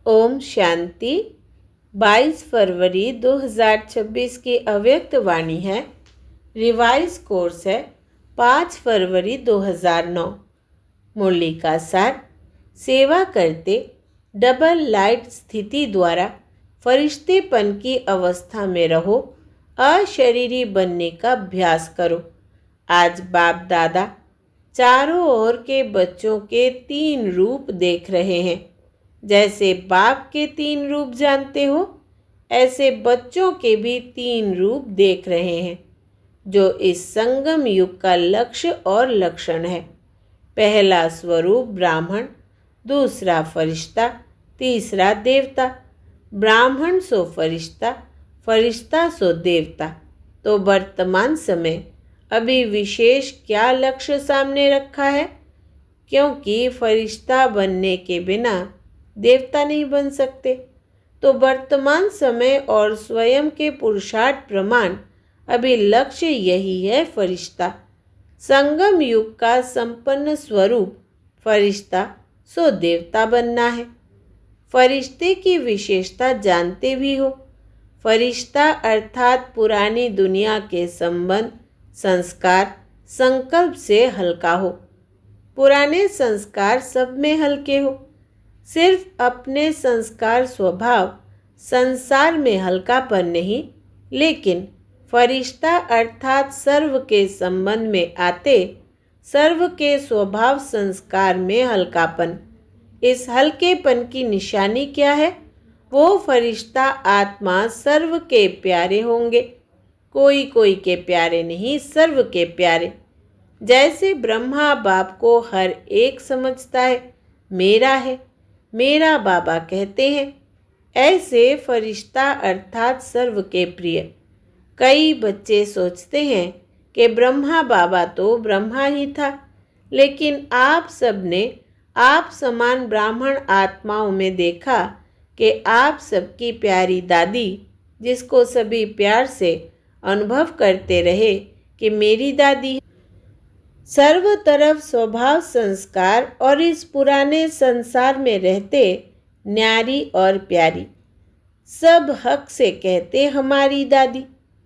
ओम शांति। 22 फरवरी 2026 की अव्यक्त वाणी है। रिवाइज कोर्स है 5 फरवरी 2009। मुरली का सार, सेवा करते डबल लाइट स्थिति द्वारा फरिश्तेपन की अवस्था में रहो, अशरीरी बनने का अभ्यास करो। आज बाप दादा चारों ओर के बच्चों के 3 रूप देख रहे हैं। जैसे बाप के 3 रूप जानते हो, ऐसे बच्चों के भी 3 रूप देख रहे हैं, जो इस संगम युग का लक्ष्य और लक्षण है। पहला स्वरूप ब्राह्मण, दूसरा फरिश्ता, तीसरा देवता। ब्राह्मण सो फरिश्ता, फरिश्ता सो देवता। तो वर्तमान समय अभी विशेष क्या लक्ष्य सामने रखा है? क्योंकि फरिश्ता बनने के बिना देवता नहीं बन सकते, तो वर्तमान समय और स्वयं के पुरुषार्थ प्रमाण अभी लक्ष्य यही है, फरिश्ता। संगम युग का संपन्न स्वरूप फरिश्ता सो देवता बनना है। फरिश्ते की विशेषता जानते भी हो। फरिश्ता अर्थात पुरानी दुनिया के संबंध, संस्कार, संकल्प से हल्का हो। पुराने संस्कार सब में हल्के हो। सिर्फ अपने संस्कार स्वभाव संसार में हल्कापन नहीं, लेकिन फरिश्ता अर्थात सर्व के संबंध में आते सर्व के स्वभाव संस्कार में हल्कापन। इस हल्केपन की निशानी क्या है? वो फरिश्ता आत्मा सर्व के प्यारे होंगे। कोई कोई के प्यारे नहीं, सर्व के प्यारे। जैसे ब्रह्मा बाप को हर एक समझता है, मेरा है, मेरा बाबा कहते हैं, ऐसे फरिश्ता अर्थात सर्व के प्रिय। कई बच्चे सोचते हैं कि ब्रह्मा बाबा तो ब्रह्मा ही था, लेकिन आप सबने आप समान ब्राह्मण आत्माओं में देखा कि आप सबकी प्यारी दादी, जिसको सभी प्यार से अनुभव करते रहे कि मेरी दादी, सर्व तरफ स्वभाव संस्कार और इस पुराने संसार में रहते न्यारी और प्यारी, सब हक से कहते हमारी दादी।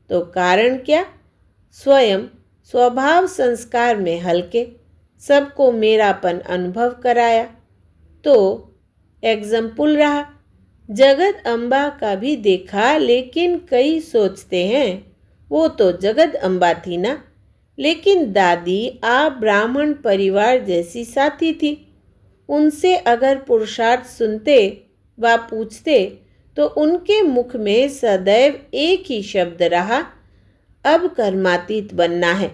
तो कारण क्या? स्वयं स्वभाव संस्कार में हल्के, सबको मेरापन अनुभव कराया। तो एग्जाम्पल रहा। जगत अम्बा का भी देखा, लेकिन कई सोचते हैं वो तो जगत अम्बा थी ना, लेकिन दादी आप ब्राह्मण परिवार जैसी साथी थी। उनसे अगर पुरुषार्थ सुनते व पूछते तो उनके मुख में सदैव एक ही शब्द रहा, अब कर्मातीत बनना है।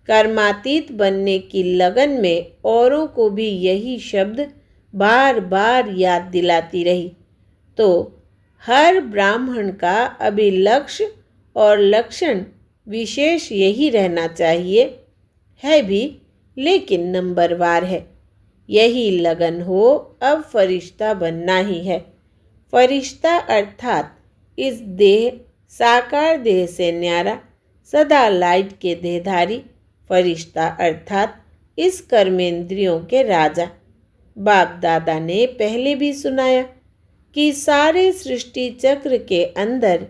कर्मातीत बनने की लगन में औरों को भी यही शब्द बार बार याद दिलाती रही। तो हर ब्राह्मण का अभी लक्ष्य और लक्षण विशेष यही रहना चाहिए, है भी, लेकिन नंबरवार है। यही लगन हो, अब फरिश्ता बनना ही है। फरिश्ता अर्थात इस देह, साकार देह से न्यारा, सदा लाइट के देहधारी। फरिश्ता अर्थात इस कर्मेंद्रियों के राजा। बाप दादा ने पहले भी सुनाया कि सारे सृष्टि चक्र के अंदर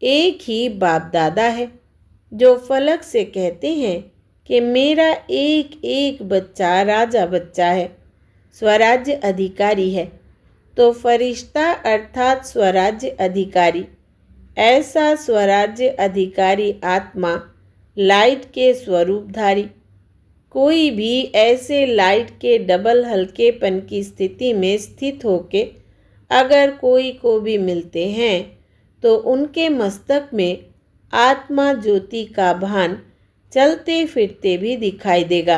एक ही बाप दादा है, जो फलक से कहते हैं कि मेरा एक एक बच्चा राजा बच्चा है, स्वराज्य अधिकारी है। तो फरिश्ता अर्थात स्वराज्य अधिकारी। ऐसा स्वराज्य अधिकारी आत्मा लाइट के स्वरूपधारी। कोई भी ऐसे लाइट के डबल हल्केपन की स्थिति में स्थित होके अगर कोई को भी मिलते हैं, तो उनके मस्तक में आत्मा ज्योति का भान चलते फिरते भी दिखाई देगा।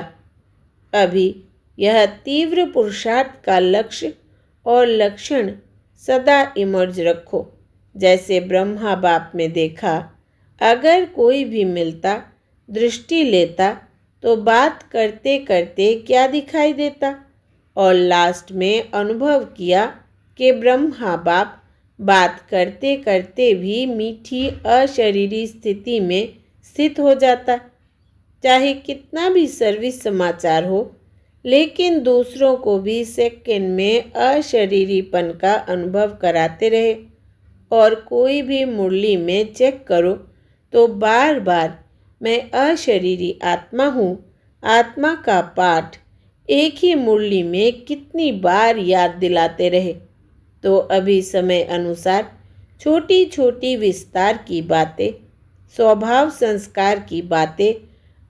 अभी यह तीव्र पुरुषार्थ का लक्ष्य और लक्षण सदा इमर्ज रखो। जैसे ब्रह्मा बाप में देखा, अगर कोई भी मिलता, दृष्टि लेता, तो बात करते करते क्या दिखाई देता, और लास्ट में अनुभव किया कि ब्रह्मा बाप बात करते करते भी मीठी अशरीरी स्थिति में स्थित हो जाता। चाहे कितना भी सर्विस समाचार हो, लेकिन दूसरों को भी सेकंड में अशरीरीपन का अनुभव कराते रहे। और कोई भी मुरली में चेक करो तो बार बार मैं अशरीरी आत्मा हूँ, आत्मा का पाठ एक ही मुरली में कितनी बार याद दिलाते रहे। तो अभी समय अनुसार छोटी छोटी विस्तार की बातें, स्वभाव संस्कार की बातें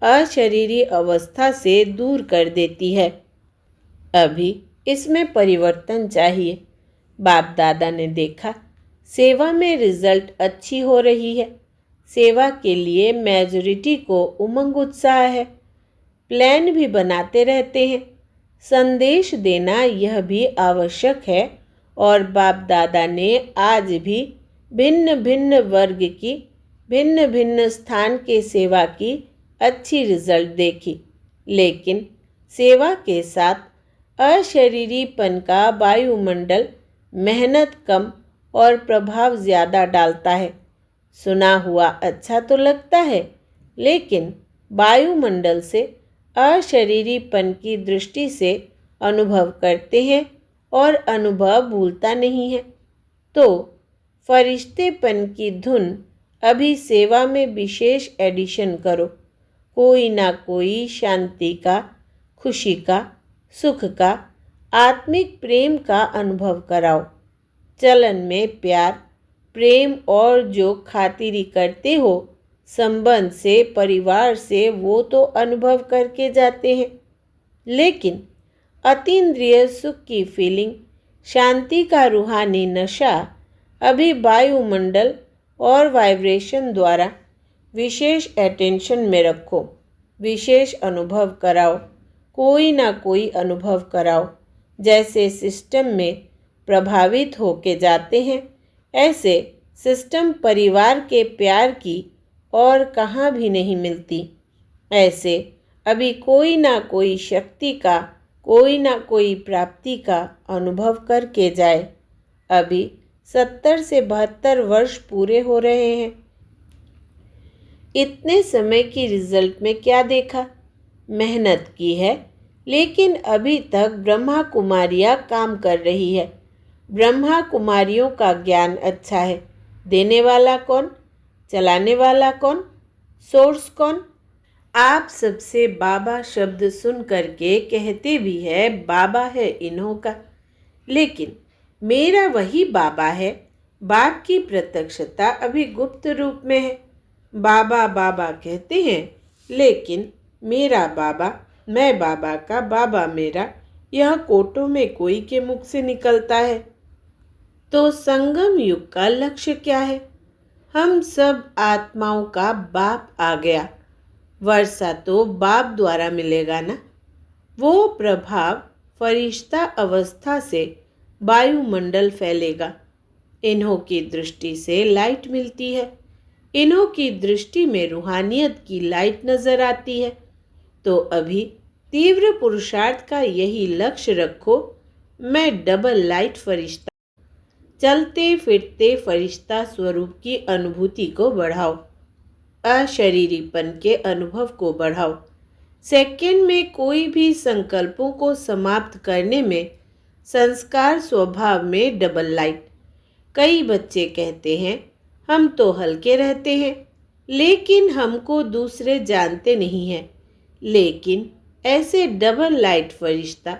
अशरीरी अवस्था से दूर कर देती है। अभी इसमें परिवर्तन चाहिए। बाप दादा ने देखा सेवा में रिजल्ट अच्छी हो रही है, सेवा के लिए मेजॉरिटी को उमंग उत्साह है, प्लान भी बनाते रहते हैं, संदेश देना यह भी आवश्यक है। और बाप दादा ने आज भी भिन्न भिन्न वर्ग की, भिन्न भिन्न स्थान के सेवा की अच्छी रिजल्ट देखी। लेकिन सेवा के साथ अशरीरीपन का वायुमंडल मेहनत कम और प्रभाव ज़्यादा डालता है। सुना हुआ अच्छा तो लगता है, लेकिन वायुमंडल से अशरीरीपन की दृष्टि से अनुभव करते हैं और अनुभव भूलता नहीं है। तो फरिश्तेपन की धुन अभी सेवा में विशेष एडिशन करो। कोई ना कोई शांति का, खुशी का, सुख का, आत्मिक प्रेम का अनुभव कराओ। चलन में प्यार, प्रेम और जो खातिरी करते हो संबंध से, परिवार से, वो तो अनुभव करके जाते हैं। लेकिन अतीन्द्रिय सुख की फीलिंग, शांति का रूहानी नशा अभी वायुमंडल और वाइब्रेशन द्वारा विशेष अटेंशन में रखो। विशेष अनुभव कराओ, कोई ना कोई अनुभव कराओ। जैसे सिस्टम में प्रभावित होके जाते हैं, ऐसे सिस्टम परिवार के प्यार की और कहाँ भी नहीं मिलती। ऐसे अभी कोई ना कोई शक्ति का, कोई ना कोई प्राप्ति का अनुभव करके जाए। अभी 70 से 72 वर्ष पूरे हो रहे हैं। इतने समय की रिजल्ट में क्या देखा? मेहनत की है, लेकिन अभी तक ब्रह्मा कुमारियाँ काम कर रही है। ब्रह्मा कुमारियों का ज्ञान अच्छा है। देने वाला कौन? चलाने वाला कौन? सोर्स कौन? आप सबसे बाबा शब्द सुन करके कहते भी है बाबा है इन्हों का, लेकिन मेरा वही बाबा है। बाप की प्रत्यक्षता अभी गुप्त रूप में है। बाबा बाबा कहते हैं, लेकिन मेरा बाबा, मैं बाबा का बाबा मेरा, यह कोटों में कोई के मुख से निकलता है। तो संगम युग का लक्ष्य क्या है? हम सब आत्माओं का बाप आ गया। वर्षा तो बाप द्वारा मिलेगा ना। वो प्रभाव फरिश्ता अवस्था से वायुमंडल फैलेगा। इन्हों की दृष्टि से लाइट मिलती है। इन्हों की दृष्टि में रूहानियत की लाइट नजर आती है। तो अभी तीव्र पुरुषार्थ का यही लक्ष्य रखो। मैं डबल लाइट फरिश्ता, चलते फिरते फरिश्ता स्वरूप की अनुभूति को बढ़ाओ। अशरीरीपन के अनुभव को बढ़ाओ। सेकंड में कोई भी संकल्पों को समाप्त करने में, संस्कार स्वभाव में डबल लाइट। कई बच्चे कहते हैं हम तो हल्के रहते हैं, लेकिन हमको दूसरे जानते नहीं हैं। लेकिन ऐसे डबल लाइट फरिश्ता,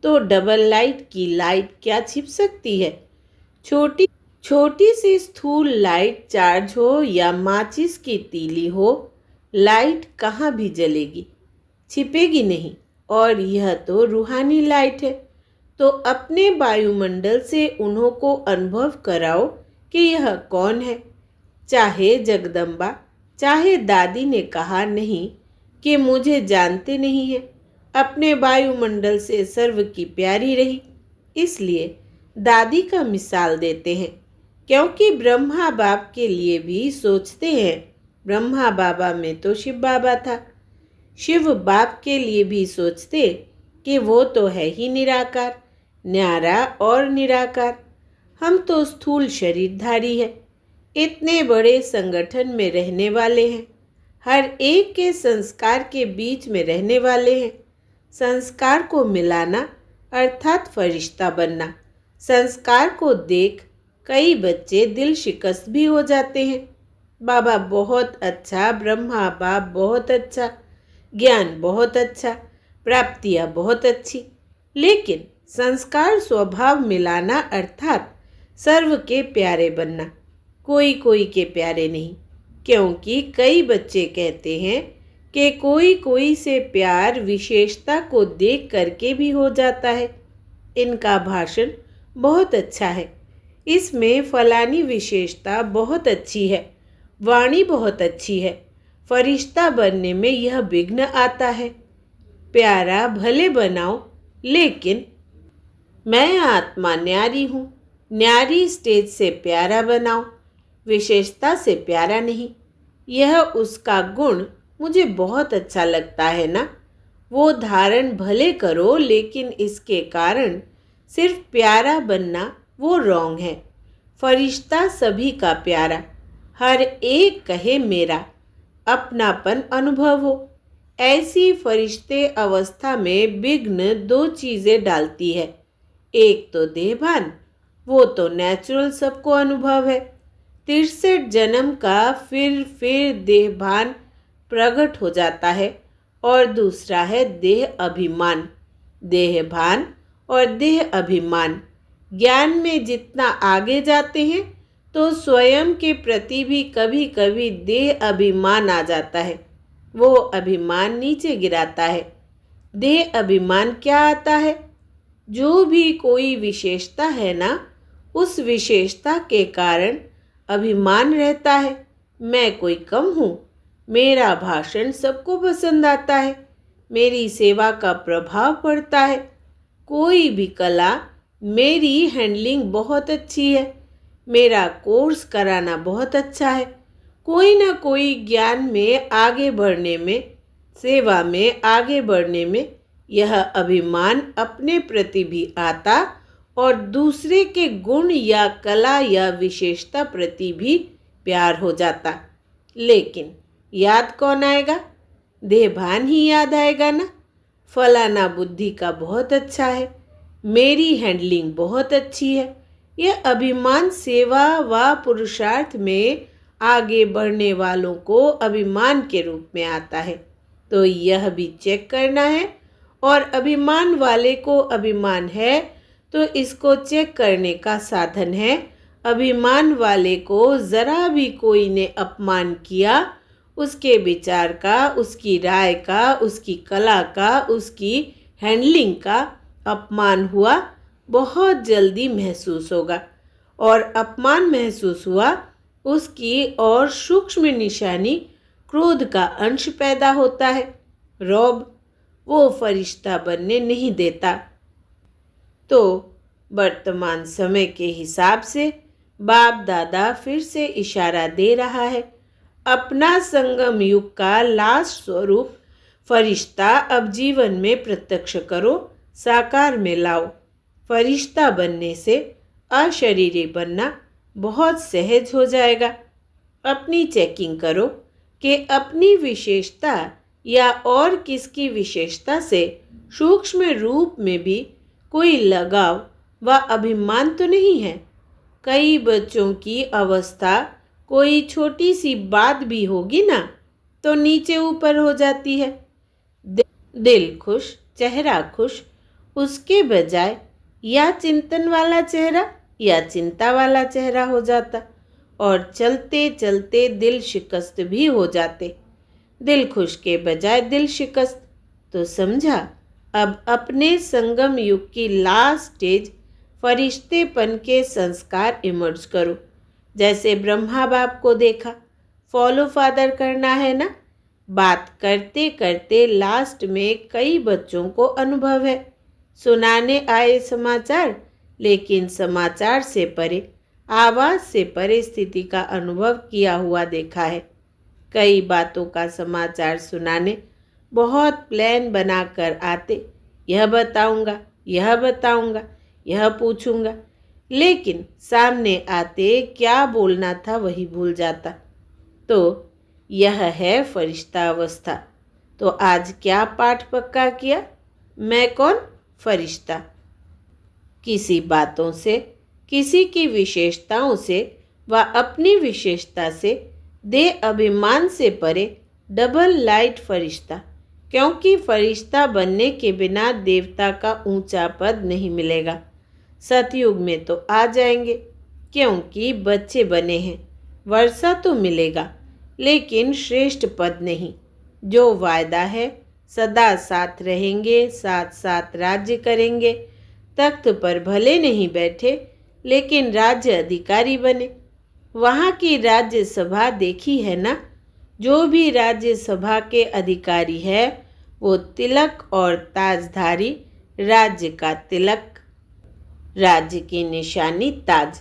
तो डबल लाइट की लाइट क्या छिप सकती है? छोटी छोटी सी स्थूल लाइट चार्ज हो या माचिस की तीली हो, लाइट कहाँ भी जलेगी, छिपेगी नहीं। और यह तो रूहानी लाइट है। तो अपने वायुमंडल से उन्हों को अनुभव कराओ कि यह कौन है। चाहे जगदम्बा, चाहे दादी ने कहा नहीं कि मुझे जानते नहीं है, अपने वायुमंडल से सर्व की प्यारी रही, इसलिए दादी का मिसाल देते हैं। क्योंकि ब्रह्मा बाप के लिए भी सोचते हैं। ब्रह्मा बाबा में तो शिव बाबा था। शिव बाप के लिए भी सोचते कि वो तो है ही निराकार, न्यारा और निराकार। हम तो स्थूल शरीरधारी है। इतने बड़े संगठन में रहने वाले हैं, हर एक के संस्कार के बीच में रहने वाले हैं। संस्कार को मिलाना अर्थात फरिश्ता बनना। संस्कार को देख कई बच्चे दिल शिकस्त भी हो जाते हैं। बाबा बहुत अच्छा, ब्रह्मा बाप बहुत अच्छा, ज्ञान बहुत अच्छा, प्राप्तियाँ बहुत अच्छी, लेकिन संस्कार स्वभाव मिलाना अर्थात सर्व के प्यारे बनना, कोई कोई के प्यारे नहीं। क्योंकि कई बच्चे कहते हैं कि कोई कोई से प्यार विशेषता को देख करके भी हो जाता है। इनका भाषण बहुत अच्छा है, इसमें फलानी विशेषता बहुत अच्छी है, वाणी बहुत अच्छी है, फरिश्ता बनने में यह विघ्न आता है। प्यारा भले बनाओ, लेकिन मैं आत्मा न्यारी हूँ, न्यारी स्टेज से प्यारा बनाओ, विशेषता से प्यारा नहीं। यह उसका गुण मुझे बहुत अच्छा लगता है ना। वो धारण भले करो, लेकिन इसके कारण सिर्फ प्यारा बनना वो रॉन्ग है। फरिश्ता सभी का प्यारा, हर एक कहे मेरा, अपनापन अनुभव हो। ऐसी फरिश्ते अवस्था में विघ्न दो चीज़ें डालती है। एक तो देहभान, वो तो नेचुरल सबको अनुभव है। 63 जन्म का फिर देहभान प्रकट हो जाता है। और दूसरा है देह अभिमान। देहभान और देह अभिमान, ज्ञान में जितना आगे जाते हैं तो स्वयं के प्रति भी कभी कभी देह अभिमान आ जाता है। वो अभिमान नीचे गिराता है। देह अभिमान क्या आता है? जो भी कोई विशेषता है ना, उस विशेषता के कारण अभिमान रहता है। मैं कोई कम हूँ, मेरा भाषण सबको पसंद आता है, मेरी सेवा का प्रभाव पड़ता है, कोई भी कला, मेरी हैंडलिंग बहुत अच्छी है, मेरा कोर्स कराना बहुत अच्छा है। कोई ना कोई ज्ञान में आगे बढ़ने में, सेवा में आगे बढ़ने में यह अभिमान अपने प्रति भी आता और दूसरे के गुण या कला या विशेषता प्रति भी प्यार हो जाता। लेकिन याद कौन आएगा? देहभान ही याद आएगा ना। फलाना बुद्धि का बहुत अच्छा है, मेरी हैंडलिंग बहुत अच्छी है। यह अभिमान सेवा व पुरुषार्थ में आगे बढ़ने वालों को अभिमान के रूप में आता है। तो यह भी चेक करना है। और अभिमान वाले को अभिमान है तो इसको चेक करने का साधन है। अभिमान वाले को ज़रा भी कोई ने अपमान किया, उसके विचार का, उसकी राय का, उसकी कला का, उसकी हैंडलिंग का अपमान हुआ, बहुत जल्दी महसूस होगा। और अपमान महसूस हुआ, उसकी और सूक्ष्म निशानी क्रोध का अंश पैदा होता है। रौब वो फरिश्ता बनने नहीं देता। तो वर्तमान समय के हिसाब से बाप दादा फिर से इशारा दे रहा है। अपना संगम युग का लास्ट स्वरूप फरिश्ता अब जीवन में प्रत्यक्ष करो, साकार में लाओ। फरिश्ता बनने से अशरीरी बनना बहुत सहज हो जाएगा। अपनी चेकिंग करो कि अपनी विशेषता या और किसकी विशेषता से सूक्ष्म रूप में भी कोई लगाव व अभिमान तो नहीं है। कई बच्चों की अवस्था कोई छोटी सी बात भी होगी ना तो नीचे ऊपर हो जाती है। दिल खुश, चेहरा खुश, उसके बजाय या चिंतन वाला चेहरा या चिंता वाला चेहरा हो जाता और चलते चलते दिल शिकस्त भी हो जाते। दिल खुश के बजाय दिल शिकस्त। तो समझा, अब अपने संगम युग की लास्ट स्टेज फरिश्तेपन के संस्कार इमर्ज करो। जैसे ब्रह्मा बाप को देखा, फॉलो फादर करना है ना। बात करते करते लास्ट में कई बच्चों को अनुभव है। सुनाने आए समाचार, लेकिन समाचार से परे, आवाज़ से परे स्थिति का अनुभव किया हुआ देखा है। कई बातों का समाचार सुनाने बहुत प्लान बनाकर आते, यह बताऊंगा, यह बताऊंगा, यह पूछूंगा, लेकिन सामने आते क्या बोलना था वही भूल जाता। तो यह है फरिश्ता अवस्था। तो आज क्या पाठ पक्का किया? मैं कौन? फरिश्ता। किसी बातों से, किसी की विशेषताओं से व अपनी विशेषता से दे अभिमान से परे डबल लाइट फरिश्ता, क्योंकि फरिश्ता बनने के बिना देवता का ऊंचा पद नहीं मिलेगा। सतयुग में तो आ जाएंगे, क्योंकि बच्चे बने हैं। वर्षा तो मिलेगा, लेकिन श्रेष्ठ पद नहीं। जो वायदा है, सदा साथ रहेंगे, साथ साथ राज्य करेंगे। तख्त पर भले नहीं बैठे, लेकिन राज्य अधिकारी बने। वहाँ की राज्यसभा देखी है ना? जो भी राज्यसभा के अधिकारी है, वो तिलक और ताजधारी। राज्य का तिलक, राज्य की निशानी ताज।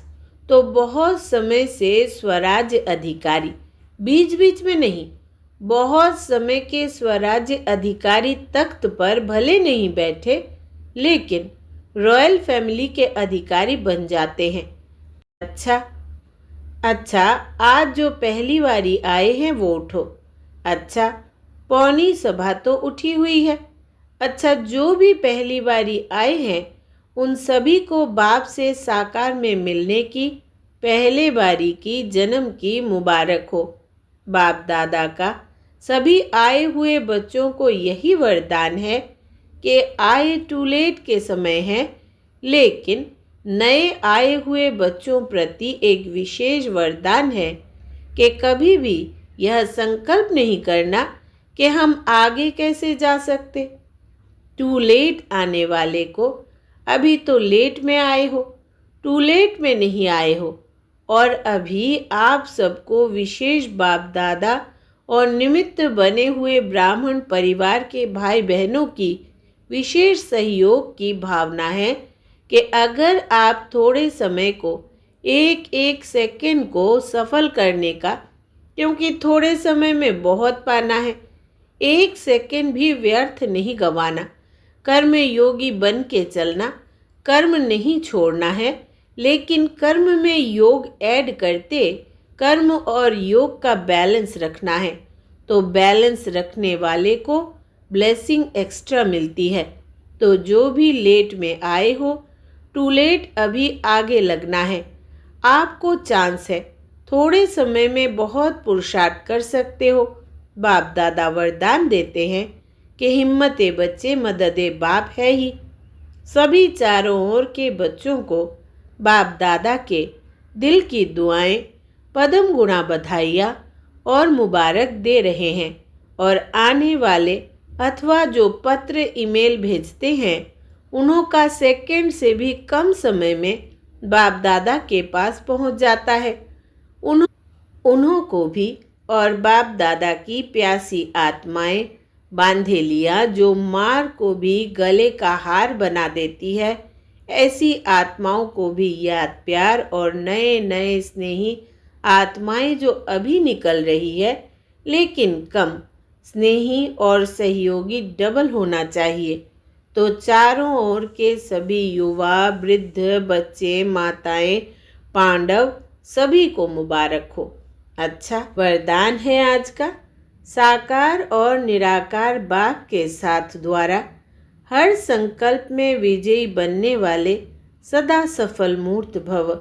तो बहुत समय से स्वराज्य अधिकारी, बीच बीच में नहीं, बहुत समय के स्वराज्य अधिकारी तख्त पर भले नहीं बैठे, लेकिन रॉयल फैमिली के अधिकारी बन जाते हैं। अच्छा, आज जो पहली बारी आए हैं वो उठो। अच्छा, पौनी सभा तो उठी हुई है। अच्छा, जो भी पहली बारी आए हैं उन सभी को बाप से साकार में मिलने की पहले बारी की जन्म की मुबारक हो। बाप दादा का सभी आए हुए बच्चों को यही वरदान है कि आए टू लेट के समय है, लेकिन नए आए हुए बच्चों प्रति एक विशेष वरदान है कि कभी भी यह संकल्प नहीं करना कि हम आगे कैसे जा सकते। टू लेट आने वाले को अभी तो लेट में आए हो, टू लेट में नहीं आए हो। और अभी आप सबको विशेष बाप दादा और निमित्त बने हुए ब्राह्मण परिवार के भाई बहनों की विशेष सहयोग की भावना है कि अगर आप थोड़े समय को, एक एक सेकंड को सफल करने का, क्योंकि थोड़े समय में बहुत पाना है, एक सेकंड भी व्यर्थ नहीं गंवाना। कर्म योगी बन के चलना, कर्म नहीं छोड़ना है, लेकिन कर्म में योग ऐड करते कर्म और योग का बैलेंस रखना है। तो बैलेंस रखने वाले को ब्लेसिंग एक्स्ट्रा मिलती है। तो जो भी लेट में आए हो, टू लेट अभी आगे लगना है। आपको चांस है, थोड़े समय में बहुत पुरुषार्थ कर सकते हो। बाप दादा वरदान देते हैं कि हिम्मते बच्चे मददे बाप है ही। सभी चारों ओर के बच्चों को बाप दादा के दिल की दुआएं, पदम गुणा बधाइयाँ और मुबारक दे रहे हैं। और आने वाले अथवा जो पत्र ईमेल भेजते हैं, उन्हों का सेकंड से भी कम समय में बाप दादा के पास पहुंच जाता है। उन्हों को भी और बाप दादा की प्यासी आत्माएं बांधे लिया, जो मार को भी गले का हार बना देती है। ऐसी आत्माओं को भी याद प्यार और नए नए स्नेही आत्माएं जो अभी निकल रही है, लेकिन कम स्नेही और सहयोगी डबल होना चाहिए। तो चारों ओर के सभी युवा, वृद्ध, बच्चे, माताएं, पांडव सभी को मुबारक हो। अच्छा, वरदान है आज का। साकार और निराकार बाप के साथ द्वारा हर संकल्प में विजयी बनने वाले सदा सफल मूर्त भव।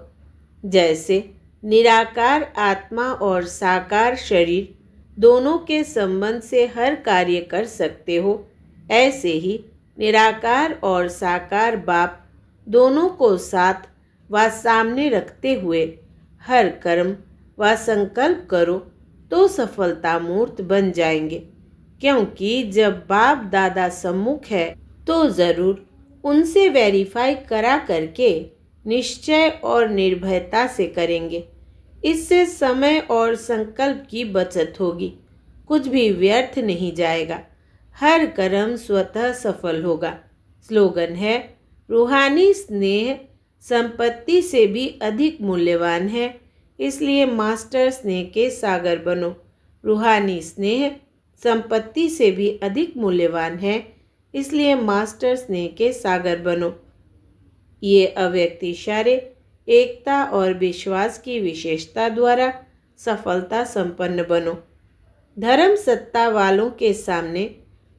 जैसे निराकार आत्मा और साकार शरीर दोनों के संबंध से हर कार्य कर सकते हो, ऐसे ही निराकार और साकार बाप दोनों को साथ व सामने रखते हुए हर कर्म व संकल्प करो तो सफलता मूर्त बन जाएंगे। क्योंकि जब बाप दादा सम्मुख है तो ज़रूर उनसे वेरीफाई करा करके निश्चय और निर्भयता से करेंगे। इससे समय और संकल्प की बचत होगी, कुछ भी व्यर्थ नहीं जाएगा, हर कर्म स्वतः सफल होगा। स्लोगन है, रूहानी स्नेह संपत्ति से भी अधिक मूल्यवान है, इसलिए मास्टर स्नेह के सागर बनो। रूहानी स्नेह संपत्ति से भी अधिक मूल्यवान है, इसलिए मास्टर स्नेह के सागर बनो। ये अव्यक्त इशारे एकता और विश्वास की विशेषता द्वारा सफलता संपन्न बनो। धर्म सत्ता वालों के सामने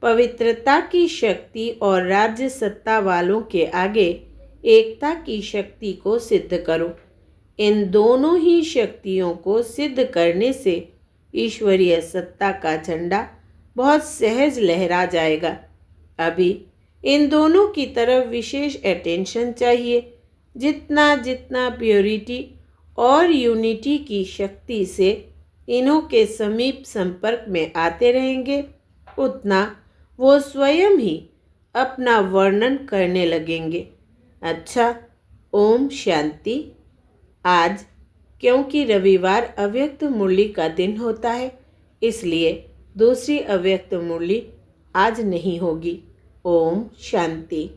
पवित्रता की शक्ति और राज्य सत्ता वालों के आगे एकता की शक्ति को सिद्ध करो। इन दोनों ही शक्तियों को सिद्ध करने से ईश्वरीय सत्ता का झंडा बहुत सहज लहरा जाएगा। अभी इन दोनों की तरफ विशेष अटेंशन चाहिए। जितना जितना प्योरिटी और यूनिटी की शक्ति से इन्हों के समीप संपर्क में आते रहेंगे, उतना वो स्वयं ही अपना वर्णन करने लगेंगे। अच्छा, ओम शांति। आज क्योंकि रविवार अव्यक्त मुरली का दिन होता है, इसलिए दूसरी अव्यक्त मुरली आज नहीं होगी। ओम शांति।